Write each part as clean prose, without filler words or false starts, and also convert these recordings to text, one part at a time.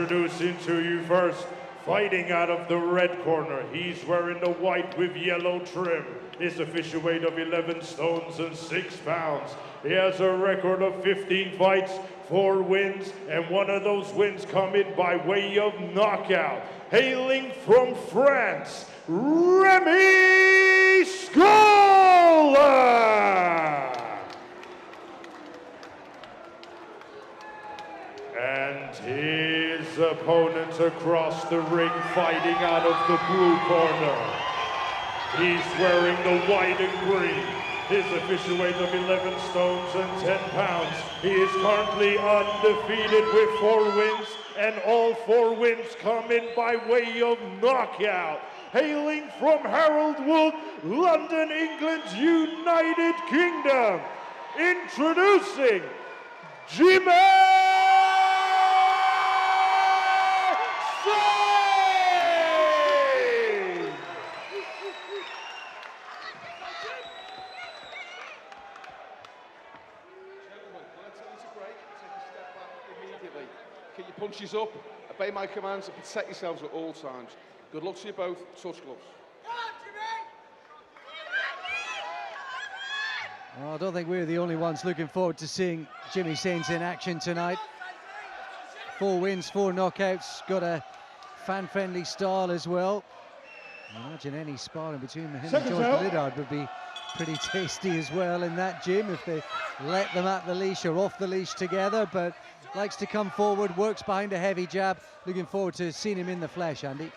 Introducing to you first, fighting out of the red corner. He's wearing the white with yellow trim. His official weight of 11 stones and 6 pounds. He has a record of 15 fights, 4 wins, and one of those wins coming by way of knockout. Hailing from France, Remy Scholar! And his opponent across the ring, fighting out of the blue corner. He's wearing the white and green. His official weight of 11 stones and 10 pounds. He is currently undefeated with 4 wins, and all 4 wins coming by way of knockout. Hailing from Haroldwood, London, England's United Kingdom, introducing Jimmy Sains! Keep your punches up, obey my commands, and protect yourselves at all times. Good luck to you both. Touch gloves. Well, I don't think we're the only ones looking forward to seeing Jimmy Sains in action tonight. 4 wins, 4 knockouts, got a fan-friendly style as well. I imagine any sparring between him and George Liddard would be pretty tasty as well in that gym if they let them at the leash or off the leash together, but likes to come forward, works behind a heavy jab. Looking forward to seeing him in the flesh, Andy.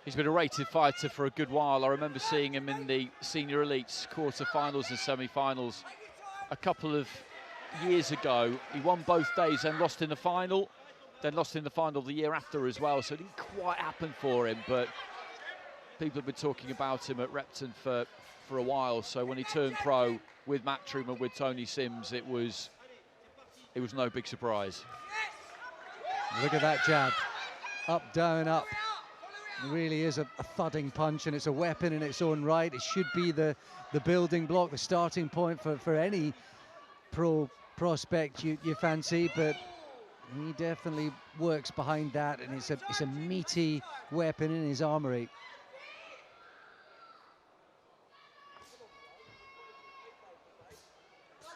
He's been a rated fighter for a good while. I remember seeing him in the senior elites, quarter-finals and semi-finals a couple of years ago. He won both days and lost in the final, then lost in the final the year after as well, so it didn't quite happen for him, but people have been talking about him at Repton for a while, so when he turned pro with Matt Truman, with Tony Sims, it was no big surprise. Look at that jab. Up, down, up. It really is a thudding punch, and it's a weapon in its own right. It should be the building block, the starting point for any pro prospect you fancy, but he definitely works behind that, and it's a meaty weapon in his armory.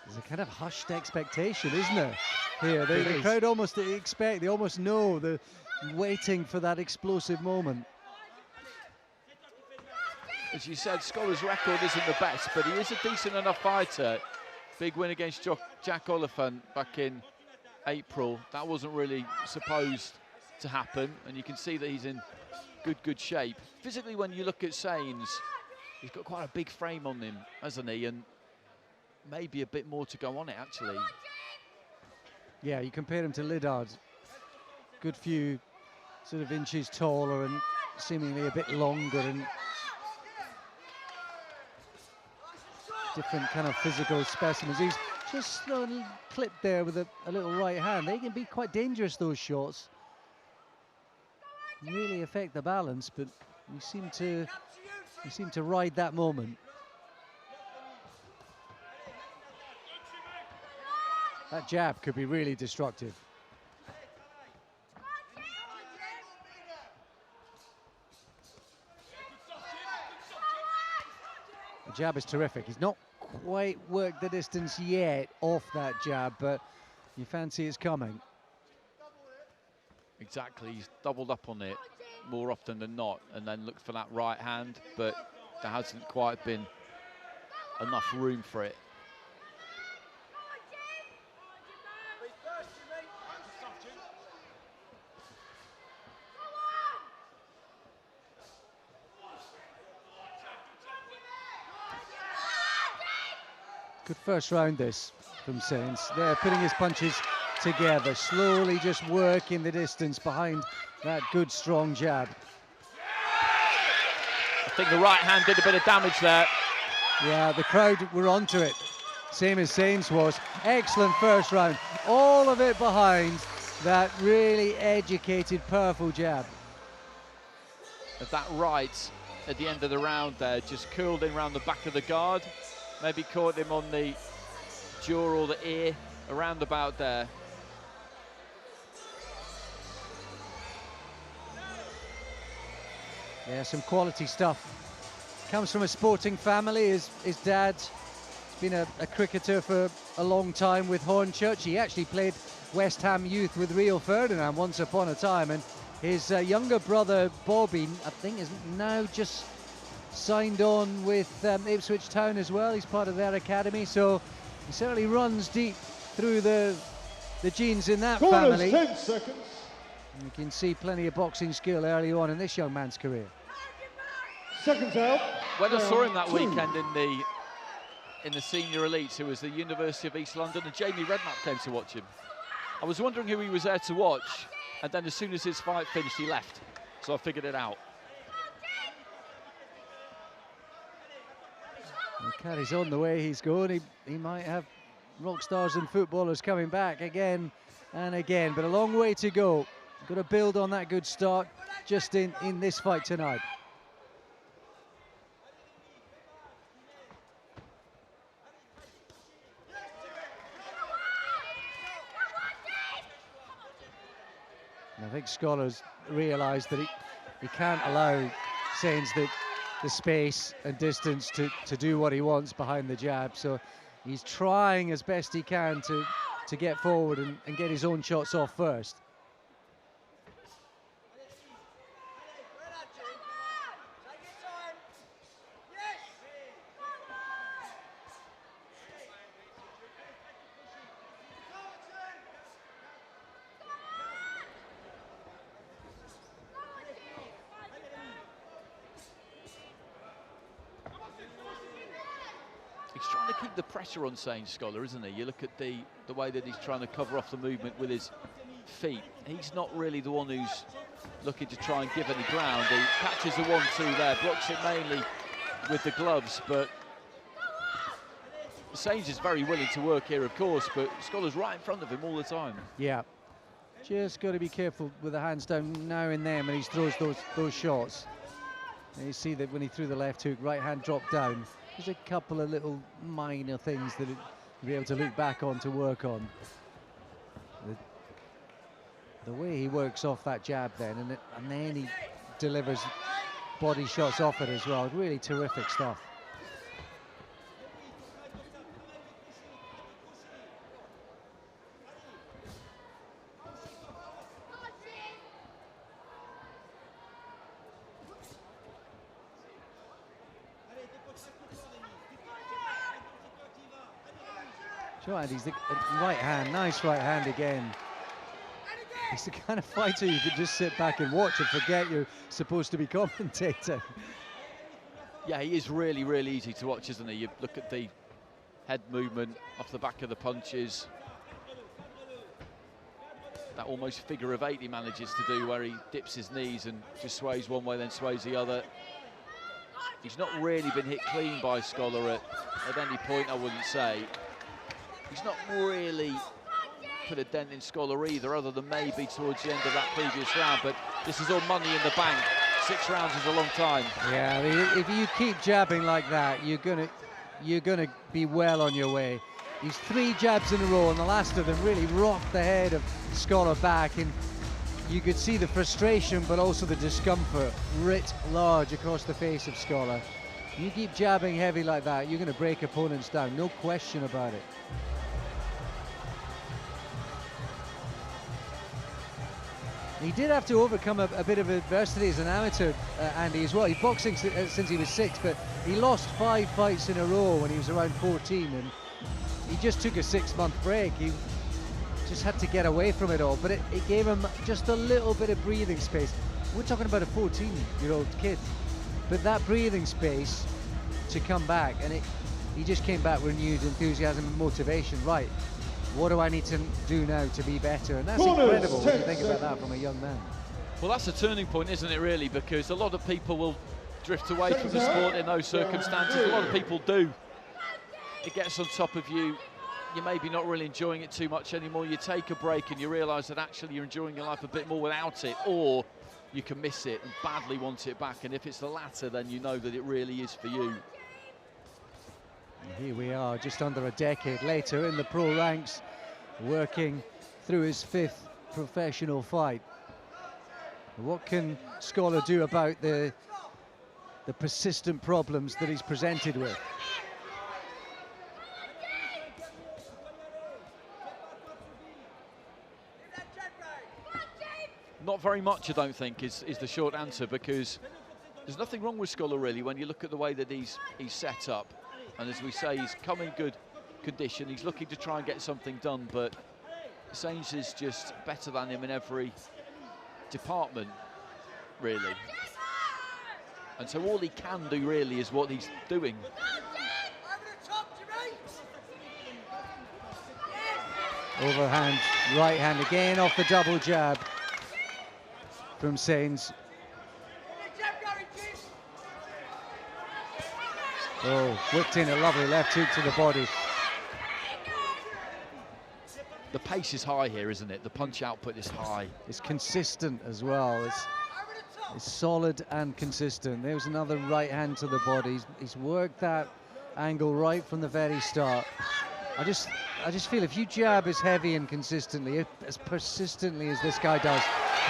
There's a kind of hushed expectation, isn't there? Here, the crowd almost expect, they almost know, they're waiting for that explosive moment. As you said, Scholar's record isn't the best, but he is a decent enough fighter. Big win against Jack Oliphant back in April. That wasn't really supposed to happen, and you can see that he's in good shape. Physically, when you look at Sains, he's got quite a big frame on him, hasn't he? And maybe a bit more to go on it, actually. Yeah, you compare him to Liddard. Good few sort of inches taller and seemingly a bit longer, and different kind of physical specimens. He's just clipped there with a little right hand. They can be quite dangerous, those shots. Really affect the balance, but you seem to ride that moment. That jab could be really destructive. The jab is terrific. He's not quite worked the distance yet off that jab, but you fancy it's coming. Exactly, he's doubled up on it more often than not, and then looked for that right hand, but there hasn't quite been enough room for it. Good first round this from Sains. There, putting his punches together, slowly just working the distance behind that good, strong jab. I think the right hand did a bit of damage there. Yeah, the crowd were onto it, same as Sains was. Excellent first round, all of it behind that really educated, powerful jab. That right at the end of the round there, just curled in around the back of the guard. Maybe caught him on the jaw or the ear, around about there. Yeah, some quality stuff. Comes from a sporting family. His dad's been a cricketer for a long time with Hornchurch. He actually played West Ham youth with Rio Ferdinand once upon a time, and his younger brother Bobby, I think, is now just signed on with Ipswich Town as well. He's part of their academy, so he certainly runs deep through the genes in that family. 10 seconds. You can see plenty of boxing skill early on in this young man's career. Seconds out. When I saw him that weekend in the senior elites, it was the University of East London, and Jamie Redknapp came to watch him. I was wondering who he was there to watch, and then as soon as his fight finished, he left. So I figured it out. He carries on the way he's going. He might have rock stars and footballers coming back again and again, but a long way to go. Got to build on that good start just in this fight tonight. And I think Scholar's realised that he can't allow Sains the space and distance to do what he wants behind the jab, so he's trying as best he can to get forward and get his own shots off first. He's trying to keep the pressure on Sains, Scholar, isn't he? You look at the way that he's trying to cover off the movement with his feet. He's not really the one who's looking to try and give any ground. He catches the 1-2 there, blocks it mainly with the gloves, but Sains is very willing to work here, of course, but Scholar's right in front of him all the time. Yeah, just got to be careful with the hands down now and then when he throws those shots. And you see that when he threw the left hook, right hand dropped down. There's a couple of little minor things that he'll be able to look back on to work on. The way he works off that jab then, and then he delivers body shots off it as well. Really terrific stuff. And he's the right hand, nice right hand again. He's the kind of fighter you could just sit back and watch and forget you're supposed to be commentating. Yeah, he is really, really easy to watch, isn't he? You look at the head movement off the back of the punches. That almost figure of 8 he manages to do, where he dips his knees and just sways one way, then sways the other. He's not really been hit clean by Scholar at any point, I wouldn't say. He's not really put a dent in Scholar either, other than maybe towards the end of that previous round, but this is all money in the bank. 6 rounds is a long time. Yeah, if you keep jabbing like that, you're gonna be well on your way. These 3 jabs in a row, and the last of them really rocked the head of Scholar back, and you could see the frustration, but also the discomfort writ large across the face of Scholar. You keep jabbing heavy like that, you're going to break opponents down, no question about it. He did have to overcome a bit of adversity as an amateur, Andy, as well. He's boxing since he was 6, but he lost 5 fights in a row when he was around 14, and he just took a 6-month break. He just had to get away from it all, but it gave him just a little bit of breathing space. We're talking about a 14-year-old kid, but that breathing space to come back, and he just came back with renewed enthusiasm and motivation. Right, what do I need to do now to be better? And that's incredible when you think about that from a young man. Well, that's a turning point, isn't it, really? Because a lot of people will drift away from the sport in those circumstances. A lot of people do. It gets on top of you. You're maybe not really enjoying it too much anymore. You take a break and you realise that actually you're enjoying your life a bit more without it, or you can miss it and badly want it back. And if it's the latter, then you know that it really is for you. Here we are, just under a decade later in the pro ranks, working through his 5th professional fight. What can Scholar do about the the persistent problems that he's presented with. Not very much, I don't think, is the short answer, because there's nothing wrong with Scholar, really, when you look at the way that he's set up. And as we say, he's come in good condition. He's looking to try and get something done, but Sains is just better than him in every department, really. And so all he can do, really, is what he's doing. Overhand, right hand again off the double jab from Sains. Oh, whipped in a lovely left hook to the body. The pace is high here, isn't it? The punch output is high. It's consistent as well. It's solid and consistent. There's another right hand to the body. He's worked that angle right from the very start. I just feel if you jab as heavy and consistently, as persistently as this guy does,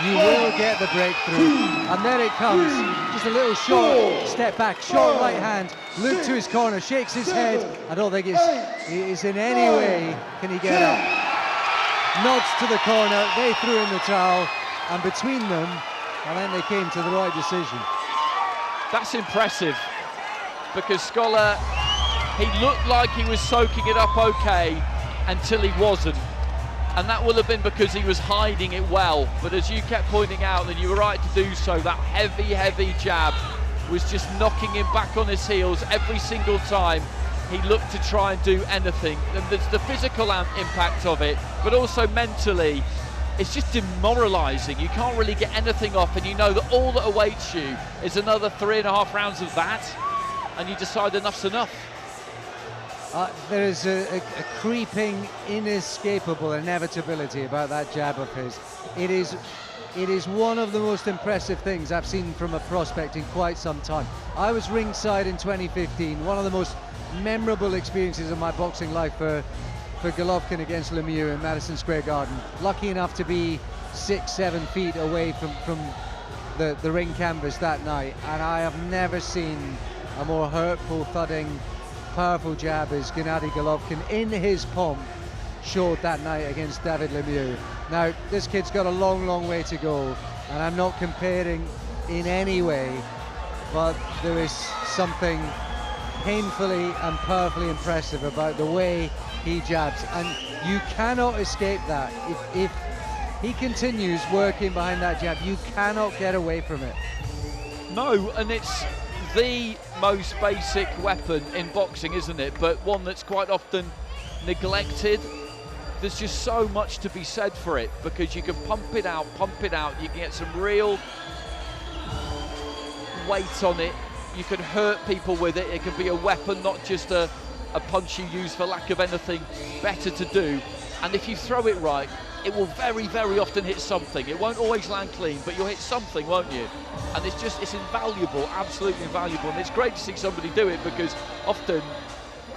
you will get the breakthrough. And there it comes. Just a little short step back, short right hand. Luke to his corner, shakes his head. I don't think it's in any way can he get up. Nods to the corner, they threw in the towel, and between them, and then they came to the right decision. That's impressive, because Scholar, he looked like he was soaking it up okay until he wasn't. And that will have been because he was hiding it well. But as you kept pointing out, and you were right to do so, that heavy, heavy jab was just knocking him back on his heels every single time he looked to try and do anything. And there's the physical impact of it, but also mentally, it's just demoralising. You can't really get anything off, and you know that all that awaits you is another 3.5 rounds of that, and you decide enough's enough. There is a creeping, inescapable inevitability about that jab of his. It is one of the most impressive things I've seen from a prospect in quite some time. I was ringside in 2015, one of the most memorable experiences of my boxing life for Golovkin against Lemieux in Madison Square Garden. Lucky enough to be 6-7 feet away from the ring canvas that night, and I have never seen a more hurtful, thudding, powerful jab as Gennady Golovkin in his pomp showed that night against David Lemieux. Now, this kid's got a long, long way to go, and I'm not comparing in any way, but there is something painfully and powerfully impressive about the way he jabs, and you cannot escape that. If he continues working behind that jab, you cannot get away from it. No, and it's the most basic weapon in boxing, isn't it? But one that's quite often neglected. There's just so much to be said for it, because you can pump it out, you can get some real weight on it, you can hurt people with it, it can be a weapon, not just a punch you use for lack of anything better to do. And if you throw it right, it will very, very often hit something. It won't always land clean, but you'll hit something, won't you? And it's invaluable, absolutely invaluable. And it's great to see somebody do it, because often,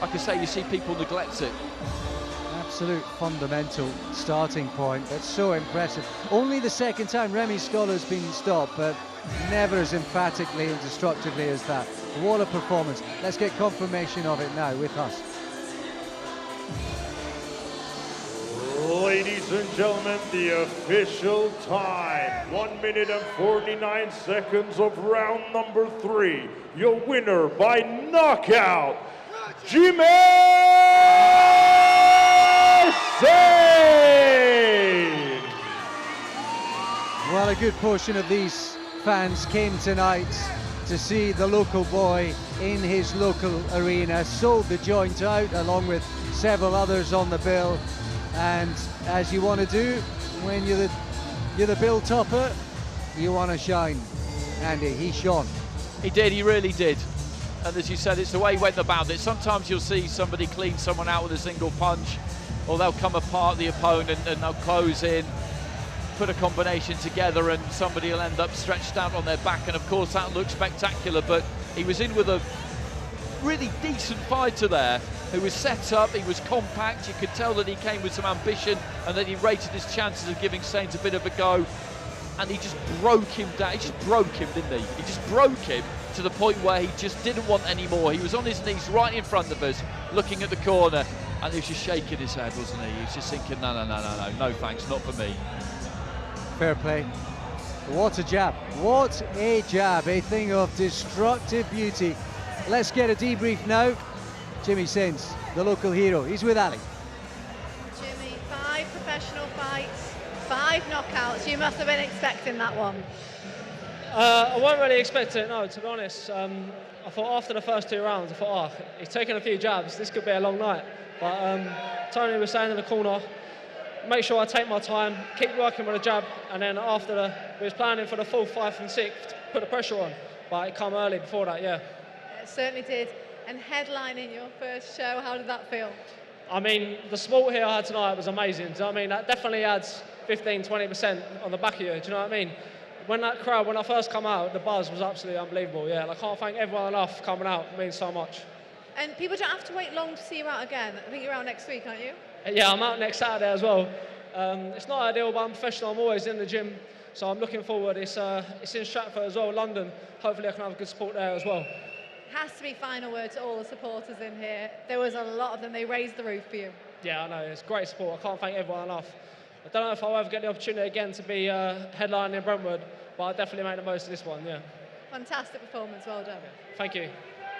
like I say, you see people neglect it. Absolute fundamental starting point. That's so impressive. Only the second time Remy Scholar's been stopped, but never as emphatically and destructively as that. What a performance. Let's get confirmation of it now with us. Ladies and gentlemen, the official time, 1 minute and 49 seconds of round number 3. Your winner by knockout, Jimmy Sains! Well, a good portion of these fans came tonight to see the local boy in his local arena, sold the joint out along with several others on the bill. And as you want to do when you're the bill topper, you want to shine. Andy, he shone. He did, he really did. And as you said, it's the way he went about it. Sometimes you'll see somebody clean someone out with a single punch, or they'll come apart the opponent and they'll close in, put a combination together, and somebody will end up stretched out on their back, and of course that looks spectacular. But he was in with a really decent fighter there, who was set up, he was compact, you could tell that he came with some ambition and that he rated his chances of giving Sains a bit of a go. and he just broke him down. He just broke him, didn't he? He just broke him to the point where he just didn't want any more. He was on his knees right in front of us, looking at the corner, and he was just shaking his head, wasn't he? He was just thinking, no thanks, not for me. Fair play. What a jab. What a jab. A thing of destructive beauty. Let's get a debrief now. Jimmy Sains, the local hero. He's with Ali. Jimmy, 5 professional fights, 5 knockouts. You must have been expecting that one. I wasn't really expecting it, no, to be honest. I thought after the first 2 rounds, I thought, oh, he's taken a few jabs, this could be a long night. But Tony was saying in the corner, make sure I take my time, keep working with a jab, and then after we was planning for the 4th, 5th and 6th to put the pressure on, but it come early before that, yeah. It certainly did. And headlining your first show, how did that feel? I mean, the support here I had tonight was amazing. Do you know what I mean? That definitely adds 15-20% on the back of you. Do you know what I mean? When that crowd, when I first come out, the buzz was absolutely unbelievable. Yeah, and I can't thank everyone enough coming out. It means so much. And people don't have to wait long to see you out again. I think you're out next week, aren't you? Yeah, I'm out next Saturday as well. It's not ideal, but I'm professional. I'm always in the gym, so I'm looking forward. It's in Stratford as well, London. Hopefully, I can have good support there as well. Has to be final word to all the supporters in here. There was a lot of them. They raised the roof for you. Yeah, I know. It's great support. I can't thank everyone enough. I don't know if I'll ever get the opportunity again to be headlining in Brentwood, but I'll definitely make the most of this one, yeah. Fantastic performance. Well done. Thank you.